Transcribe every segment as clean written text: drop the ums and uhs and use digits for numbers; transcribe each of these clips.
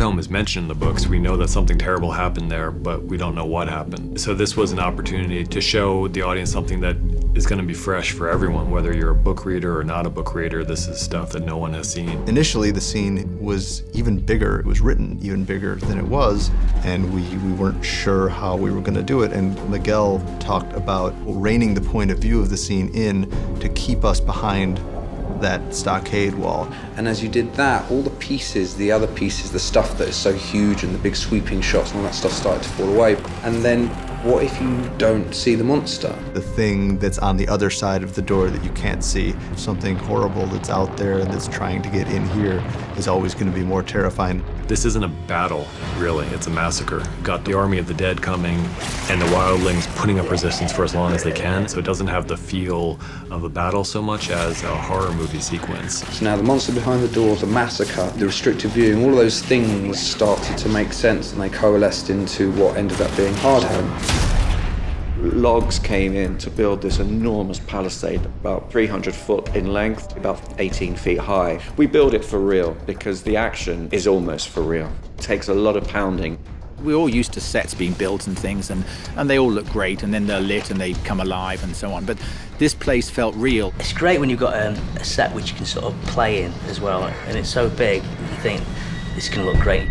Hardhome is mentioned in the books. We know that something terrible happened there, but we don't know what happened. So this was an opportunity to show the audience something that is going to be fresh for everyone, whether you're a book reader or not a book reader. This is stuff that no one has seen. Initially, the scene was even bigger. It was written even bigger than it was, and we weren't sure how we were going to do it. And Miguel talked about reining the point of view of the scene in to keep us behind that stockade wall. And as you did that, all the pieces, the other pieces, the stuff that is so huge and the big sweeping shots and all that stuff started to fall away. And then what if you don't see the monster? The thing that's on the other side of the door that you can't see, something horrible that's out there that's trying to get in here, is always going to be more terrifying. This isn't a battle, really. It's a massacre. You've got the army of the dead coming and the wildlings putting up resistance for as long as they can. So it doesn't have the feel of a battle so much as a horror movie sequence. So now the monster behind the doors, the massacre, the restricted viewing, all of those things started to make sense, and they coalesced into what ended up being Hardhome. Logs came in to build this enormous palisade, about 300 foot in length, about 18 feet high. We build it for real because the action is almost for real. It takes a lot of pounding. We're all used to sets being built and things, and they all look great, and then they're lit and they come alive and so on. But this place felt real. It's great when you've got a set which you can sort of play in as well, and it's so big, you think this can look great.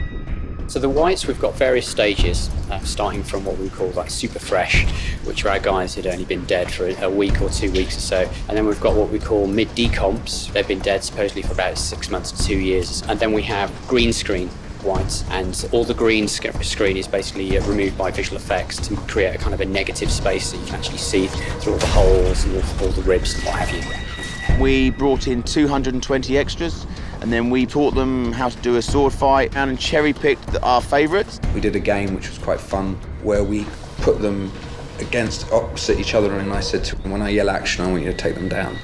So the whites, we've got various stages, starting from what we call like super fresh, which are our guys who'd only been dead for a week or 2 weeks or so. And then we've got what we call mid-decomps. They've been dead supposedly for about 6 months to 2 years. And then we have green screen whites, and all the green screen is basically removed by visual effects to create a kind of a negative space that you can actually see through all the holes and all the ribs and what have you. We brought in 220 extras, and then we taught them how to do a sword fight and cherry-picked our favourites. We did a game which was quite fun, where we put them against opposite each other, and I said to them, when I yell action, I want you to take them down.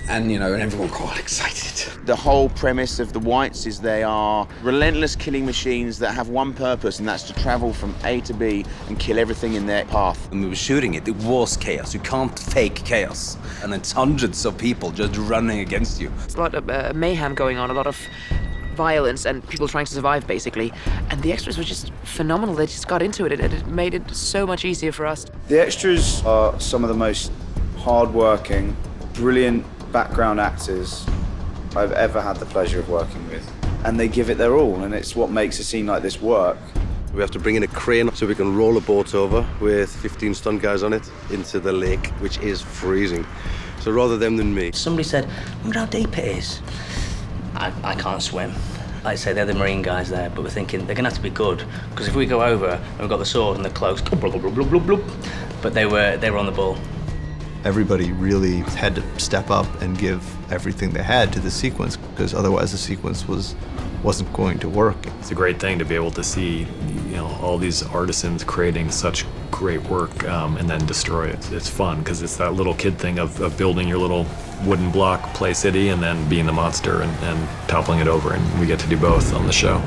And, you know, and everyone got all excited. The whole premise of the whites is they are relentless killing machines that have one purpose, and that's to travel from A to B and kill everything in their path. When we were shooting it, it was chaos. You can't fake chaos. And it's hundreds of people just running against you. It's a lot of mayhem going on, a lot of violence and people trying to survive, basically. And the extras were just phenomenal. They just got into it. It made it so much easier for us. The extras are some of the most hard-working, brilliant background actors I've ever had the pleasure of working with. And they give it their all, and it's what makes a scene like this work. We have to bring in a crane so we can roll a boat over with 15 stunt guys on it into the lake, which is freezing. So rather them than me. Somebody said, I wonder how deep it is. I can't swim. Like I say, they're the marine guys there, but we're thinking they're gonna have to be good, because if we go over and we've got the sword and the cloaks, but they were on the ball. Everybody really had to step up and give everything they had to the sequence, because otherwise the sequence wasn't going to work. It's a great thing to be able to see, you know, all these artisans creating such great work and then destroy it. It's fun because it's that little kid thing of building your little wooden block play city and then being the monster and toppling it over, and we get to do both on the show.